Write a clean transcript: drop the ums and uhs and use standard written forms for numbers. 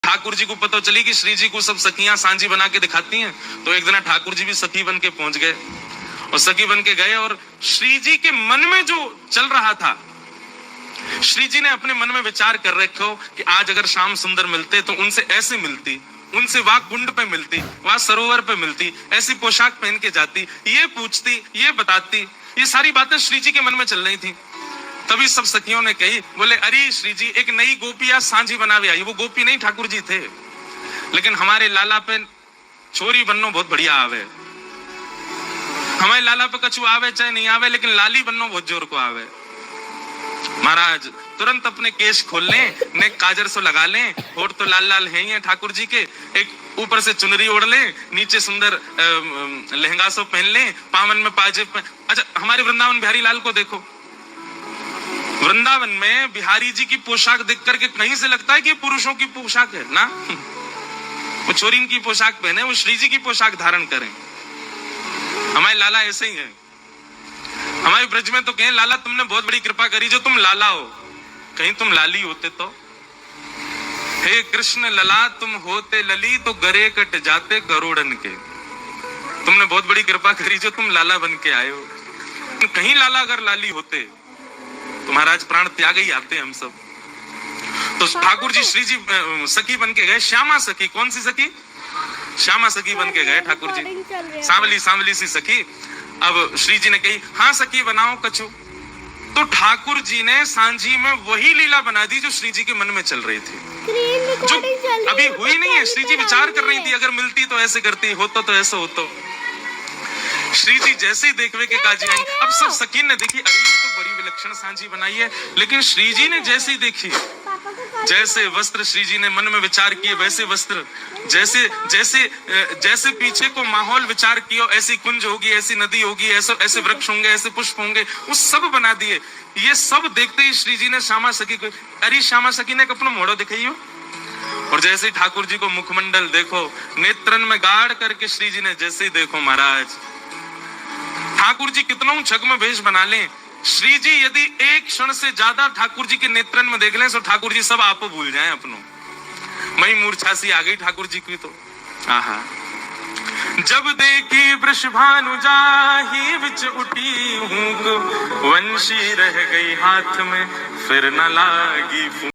ठाकुर जी को पता चली कि श्री जी को सब सखियां सांझी बना के दिखाती हैं, तो एक दिन ठाकुर जी भी सखी बन के पहुंच गए और सखी बन के गए। और श्री जी के मन में जो चल रहा था, श्री जी ने अपने मन में विचार कर रखो कि आज अगर श्याम सुंदर मिलते तो उनसे ऐसे मिलती, उनसे वहां कुंड पे मिलती, वहां सरोवर पे मिलती, ऐसी पोशाक पहन के जाती, ये पूछती, ये बताती। ये सारी बातें श्री जी के मन में चल रही थी। तभी सब सखियों ने कही, बोले अरे श्री जी एक नई गोपी आज सांझी बनावे आई। वो गोपी नहीं ठाकुर जी थे, लेकिन हमारे लाला पे छोरी बननो बहुत बढ़िया आवे, हमारे लाला पे कछु आवे चाहे नहीं आवे, लेकिन लाली बननो बहुत जोर को आवे। महाराज तुरंत अपने केश खोल लें, ने काजर सो लगा लें, होठ तो लाल लाल है ही है ठाकुर जी के, एक ऊपर से चुनरी ओढ़ लें, नीचे सुंदर लहंगा सो पहन लें, पावन में पाजेब। अच्छा हमारे वृंदावन बिहारी लाल को देखो, वृंदावन में बिहारी जी की पोशाक देख करके कहीं से लगता है कि पुरुषों की पोशाक है ना। वो छोरीन की पोशाक पहने, वो श्री जी की पोशाक धारण करें। हमारे लाला ऐसे ही है। हमारे ब्रज में तो कहें लाला तुमने बहुत बड़ी कृपा करी जो तुम लाला हो, कहीं तुम लाली होते तो। हे कृष्ण लला तुम होते लली तो गरे कट जाते करोड़न के। तुमने बहुत बड़ी कृपा करी जो तुम लाला बन के आए हो। कहीं लाला अगर लाली होते तो महाराज प्राण त्याग ही आते हम सब। तो ठाकुर जी श्री जी सखी बन के गए, श्यामा सखी। कौन सी सखी? श्यामा सखी बन के गए ठाकुर जी, सांवली सांवली सी सखी। अब श्री जी ने कही हाँ सखी बनाओ कछु। तो ठाकुर जी ने सांझी में वही लीला बना दी जो श्री जी के मन में चल रही थी, जो अभी हुई नहीं है। श्री जी विचार कर रही थी अगर मिलती तो ऐसे करती, होता तो ऐसा होता। श्री जी जैसे ही देखवे के काजी आई। अब सब सखी ने देखी, अरे ये तो बड़ी विलक्षण सांझी बनाई है। लेकिन श्री जी ने जैसे ही देखी, जैसे वस्त्र श्री जी ने मन में विचार किए वैसे वस्त्र, जैसे जैसे जैसे पीछे को माहौल विचार किया, ऐसी कुंज होगी, ऐसी नदी होगी, ऐसे वृक्ष होंगे, ऐसे पुष्प होंगे, वो सब बना दिए। ये सब देखते ही श्री जी ने श्यामा सखी को, अरे श्यामा सखी ने अपना मोड़ो दिखाइयो। और जैसे ही ठाकुर जी को मुखमंडल देखो, नेत्रन में गाड़ करके श्री जी ने जैसे ही देखो महाराज, ठाकुर जी कितना छग में भेष बना लें, श्री जी यदि एक क्षण से ज्यादा ठाकुर जी के नेत्रन में देख लें तो ठाकुर जी सब आपको भूल जाएं अपनों। मई मूर्छा सी आ गई ठाकुर जी की तो। आहा जब देखी वृषभानु जाहि विच उठी हूँ, वंशी रह गई हाथ में फिर न लागी।